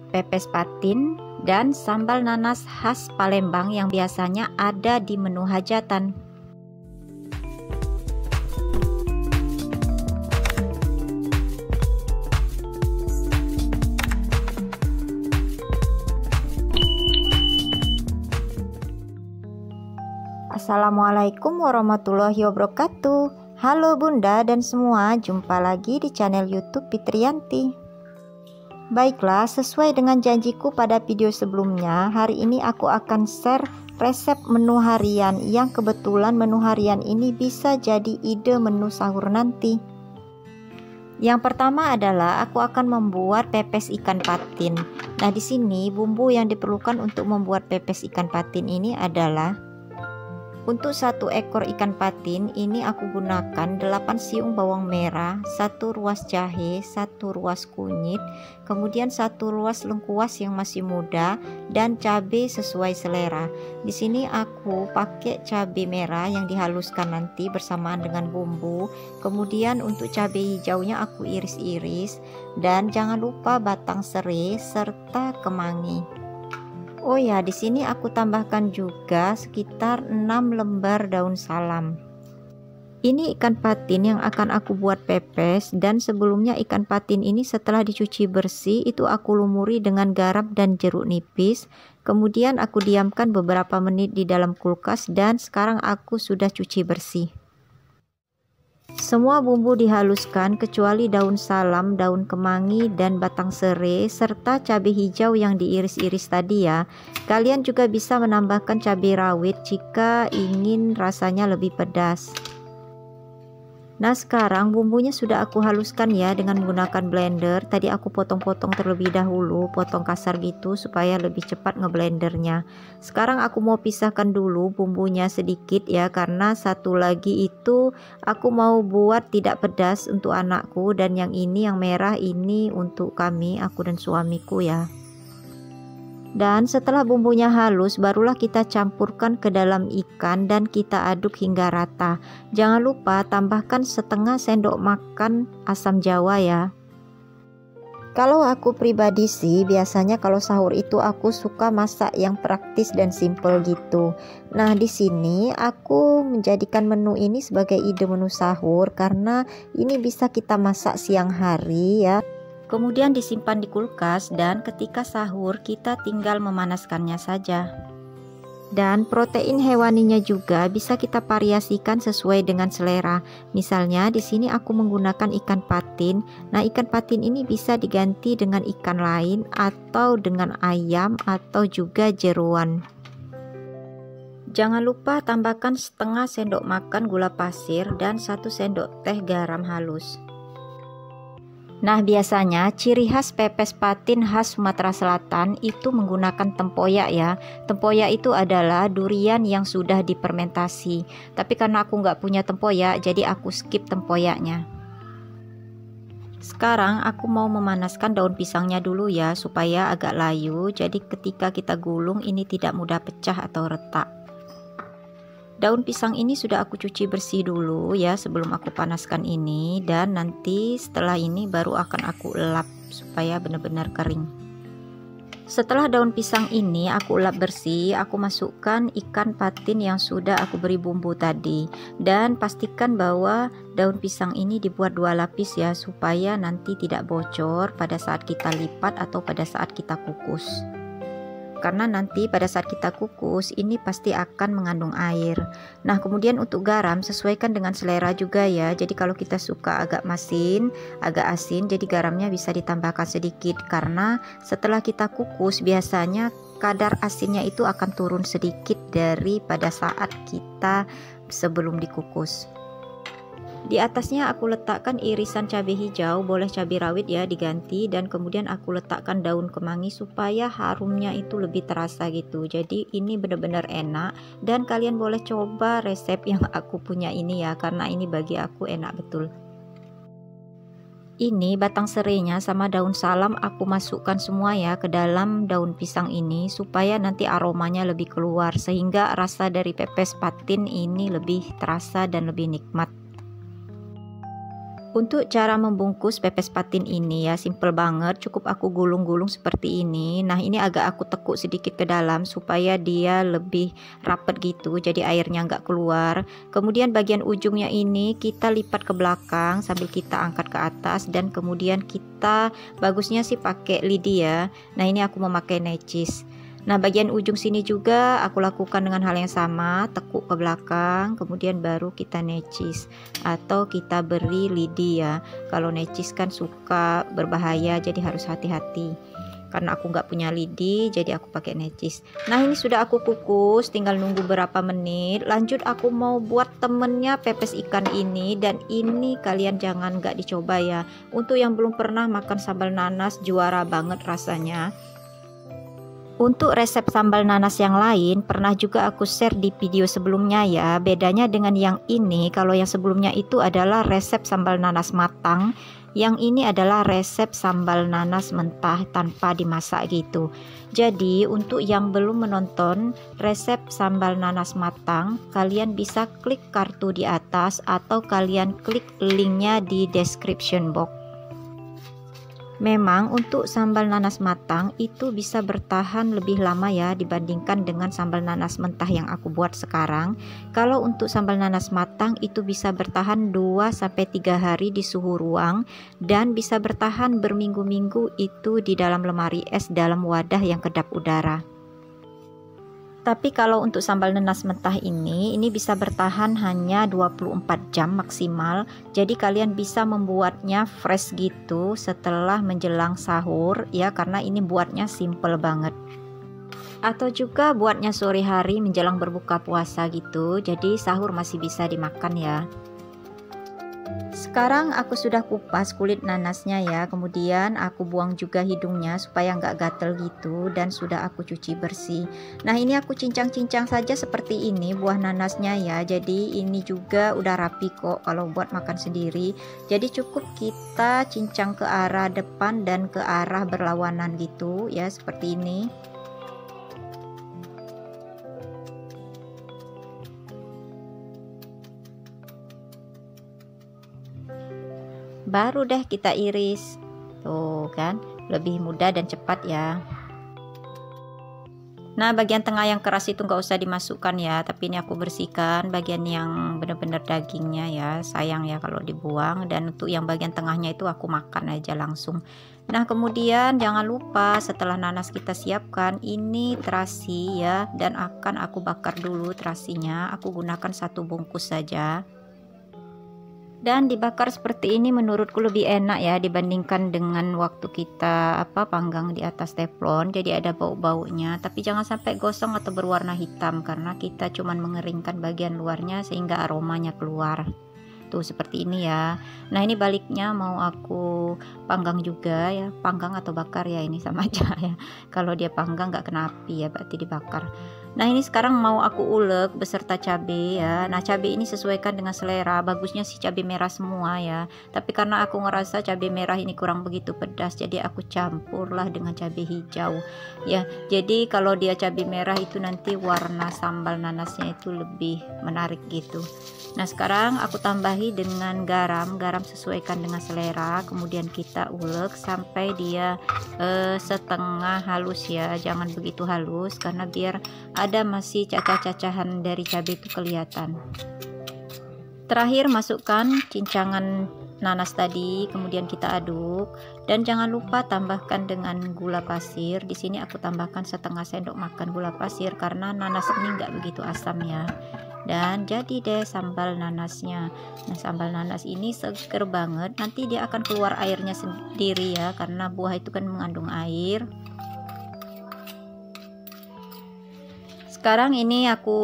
pepes patin, dan sambal nanas khas Palembang yang biasanya ada di menu hajatan. Assalamualaikum warahmatullahi wabarakatuh. Halo Bunda dan semua, jumpa lagi di channel YouTube Fitriyanti. Baiklah, sesuai dengan janjiku pada video sebelumnya, hari ini aku akan share resep menu harian yang kebetulan menu harian ini bisa jadi ide menu sahur nanti. Yang pertama adalah aku akan membuat pepes ikan patin. Nah, di sini bumbu yang diperlukan untuk membuat pepes ikan patin ini adalah untuk 1 ekor ikan patin ini aku gunakan 8 siung bawang merah, 1 ruas jahe, 1 ruas kunyit, kemudian 1 ruas lengkuas yang masih muda, dan cabai sesuai selera. Di sini aku pakai cabai merah yang dihaluskan nanti bersamaan dengan bumbu. Kemudian untuk cabai hijaunya aku iris-iris, dan jangan lupa batang serai serta kemangi. Oh ya, di sini aku tambahkan juga sekitar 6 lembar daun salam. Ini ikan patin yang akan aku buat pepes, dan sebelumnya ikan patin ini setelah dicuci bersih itu aku lumuri dengan garam dan jeruk nipis. Kemudian aku diamkan beberapa menit di dalam kulkas, dan sekarang aku sudah cuci bersih. Semua bumbu dihaluskan kecuali daun salam, daun kemangi, dan batang serai serta cabai hijau yang diiris-iris tadi ya. Kalian juga bisa menambahkan cabai rawit jika ingin rasanya lebih pedas. Nah, sekarang bumbunya sudah aku haluskan ya dengan menggunakan blender. Tadi aku potong-potong terlebih dahulu, potong kasar gitu supaya lebih cepat ngeblendernya. Sekarang aku mau pisahkan dulu bumbunya sedikit ya, karena satu lagi itu aku mau buat tidak pedas untuk anakku, dan yang ini yang merah ini untuk kami, aku dan suamiku ya. Dan setelah bumbunya halus, barulah kita campurkan ke dalam ikan dan kita aduk hingga rata. Jangan lupa tambahkan setengah sendok makan asam jawa ya. Kalau aku pribadi sih biasanya kalau sahur itu aku suka masak yang praktis dan simple gitu. Nah, di sini aku menjadikan menu ini sebagai ide menu sahur karena ini bisa kita masak siang hari ya. Kemudian disimpan di kulkas, dan ketika sahur kita tinggal memanaskannya saja. Dan protein hewaninya juga bisa kita variasikan sesuai dengan selera. Misalnya di sini aku menggunakan ikan patin. Nah, ikan patin ini bisa diganti dengan ikan lain atau dengan ayam atau juga jeroan. Jangan lupa tambahkan setengah sendok makan gula pasir dan 1 sendok teh garam halus. Nah, biasanya ciri khas pepes patin khas Sumatera Selatan itu menggunakan tempoyak ya. Tempoyak itu adalah durian yang sudah difermentasi. Tapi karena aku nggak punya tempoyak, jadi aku skip tempoyaknya. Sekarang aku mau memanaskan daun pisangnya dulu ya, supaya agak layu. Jadi ketika kita gulung ini tidak mudah pecah atau retak. Daun pisang ini sudah aku cuci bersih dulu ya sebelum aku panaskan ini, dan nanti setelah ini baru akan aku elap supaya benar-benar kering. Setelah daun pisang ini aku elap bersih, aku masukkan ikan patin yang sudah aku beri bumbu tadi, dan pastikan bahwa daun pisang ini dibuat 2 lapis ya, supaya nanti tidak bocor pada saat kita lipat atau pada saat kita kukus. Karena nanti pada saat kita kukus ini pasti akan mengandung air. Nah, kemudian untuk garam sesuaikan dengan selera juga ya. Jadi kalau kita suka agak masin, agak asin, jadi garamnya bisa ditambahkan sedikit, karena setelah kita kukus biasanya kadar asinnya itu akan turun sedikit daripada saat kita sebelum dikukus. Di atasnya aku letakkan irisan cabai hijau, boleh cabai rawit ya diganti, dan kemudian aku letakkan daun kemangi supaya harumnya itu lebih terasa gitu. Jadi ini benar-benar enak, dan kalian boleh coba resep yang aku punya ini ya, karena ini bagi aku enak betul. Ini batang serainya sama daun salam aku masukkan semua ya ke dalam daun pisang ini, supaya nanti aromanya lebih keluar, sehingga rasa dari pepes patin ini lebih terasa dan lebih nikmat. Untuk cara membungkus pepes patin ini ya simple banget, cukup aku gulung-gulung seperti ini. Nah ini agak aku tekuk sedikit ke dalam supaya dia lebih rapet gitu, jadi airnya nggak keluar. Kemudian bagian ujungnya ini kita lipat ke belakang sambil kita angkat ke atas, dan kemudian kita bagusnya sih pakai lidi ya. Nah ini aku memakai necis. Nah bagian ujung sini juga aku lakukan dengan hal yang sama, tekuk ke belakang kemudian baru kita necis atau kita beri lidi ya. Kalau necis kan suka berbahaya, jadi harus hati-hati. Karena aku nggak punya lidi jadi aku pakai necis. Nah ini sudah aku kukus, tinggal nunggu berapa menit. Lanjut aku mau buat temennya pepes ikan ini, dan ini kalian jangan nggak dicoba ya. Untuk yang belum pernah makan sambal nanas, juara banget rasanya. Untuk resep sambal nanas yang lain pernah juga aku share di video sebelumnya ya. Bedanya dengan yang ini, kalau yang sebelumnya itu adalah resep sambal nanas matang, yang ini adalah resep sambal nanas mentah tanpa dimasak gitu. Jadi untuk yang belum menonton resep sambal nanas matang, kalian bisa klik kartu di atas atau kalian klik linknya di description box. Memang untuk sambal nanas matang itu bisa bertahan lebih lama ya dibandingkan dengan sambal nanas mentah yang aku buat sekarang. Kalau untuk sambal nanas matang itu bisa bertahan 2-3 hari di suhu ruang, dan bisa bertahan berminggu-minggu itu di dalam lemari es dalam wadah yang kedap udara. Tapi kalau untuk sambal nanas mentah ini bisa bertahan hanya 24 jam maksimal. Jadi kalian bisa membuatnya fresh gitu setelah menjelang sahur ya, karena ini buatnya simple banget. Atau juga buatnya sore hari menjelang berbuka puasa gitu, jadi sahur masih bisa dimakan ya. Sekarang aku sudah kupas kulit nanasnya ya, kemudian aku buang juga hidungnya supaya nggak gatel gitu, dan sudah aku cuci bersih. Nah ini aku cincang-cincang saja seperti ini buah nanasnya ya, jadi ini juga udah rapi kok kalau buat makan sendiri. Jadi cukup kita cincang ke arah depan dan ke arah berlawanan gitu ya, seperti ini. Baru deh kita iris, tuh kan lebih mudah dan cepat ya. Nah bagian tengah yang keras itu nggak usah dimasukkan ya, tapi ini aku bersihkan bagian yang benar-benar dagingnya ya, sayang ya kalau dibuang. Dan untuk yang bagian tengahnya itu aku makan aja langsung. Nah kemudian jangan lupa setelah nanas kita siapkan ini terasi ya, dan akan aku bakar dulu terasinya. Aku gunakan 1 bungkus saja. Dan dibakar seperti ini menurutku lebih enak ya dibandingkan dengan waktu kita panggang di atas teflon, jadi ada bau-baunya. Tapi jangan sampai gosong atau berwarna hitam karena kita cuman mengeringkan bagian luarnya sehingga aromanya keluar. Tuh seperti ini ya. Nah ini baliknya mau aku panggang juga ya, panggang atau bakar ya, ini sama aja ya. Kalau dia panggang nggak kena api ya berarti dibakar. Nah ini sekarang mau aku ulek beserta cabai ya. Nah cabai ini sesuaikan dengan selera, bagusnya sih cabai merah semua ya, tapi karena aku ngerasa cabai merah ini kurang begitu pedas, jadi aku campurlah dengan cabai hijau ya. Jadi kalau dia cabai merah itu nanti warna sambal nanasnya itu lebih menarik gitu. Nah sekarang aku tambahi dengan garam sesuaikan dengan selera, kemudian kita ulek sampai dia setengah halus ya, jangan begitu halus karena biar ada masih cacah-cacahan dari cabai itu kelihatan. Terakhir masukkan cincangan nanas tadi, kemudian kita aduk, dan jangan lupa tambahkan dengan gula pasir. Di sini aku tambahkan setengah sendok makan gula pasir karena nanas ini nggak begitu asam ya. Dan jadi deh sambal nanasnya. Nah sambal nanas ini seger banget, nanti dia akan keluar airnya sendiri ya, karena buah itu kan mengandung air. Sekarang ini aku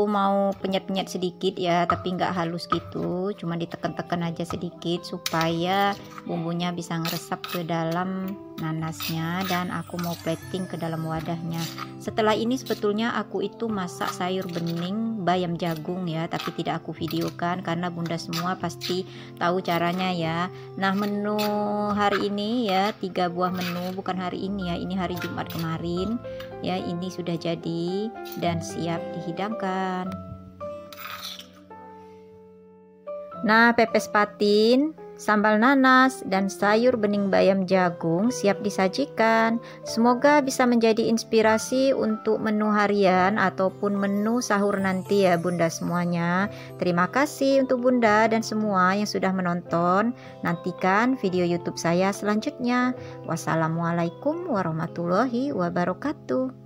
mau penyet-penyet sedikit ya, tapi nggak halus gitu, cuma ditekan-tekan aja sedikit supaya bumbunya bisa ngeresap ke dalam nanasnya, dan aku mau plating ke dalam wadahnya. Setelah ini sebetulnya aku itu masak sayur bening bayam jagung ya, tapi tidak aku videokan karena bunda semua pasti tahu caranya ya. Nah menu hari ini ya 3 buah menu, bukan hari ini ya, ini hari Jumat kemarin ya, ini sudah jadi dan siap dihidangkan. Nah pepes patin sambal nanas, dan sayur bening bayam jagung siap disajikan. Semoga bisa menjadi inspirasi untuk menu harian ataupun menu sahur nanti ya Bunda semuanya. Terima kasih untuk Bunda dan semua yang sudah menonton. Nantikan video YouTube saya selanjutnya. Wassalamualaikum warahmatullahi wabarakatuh.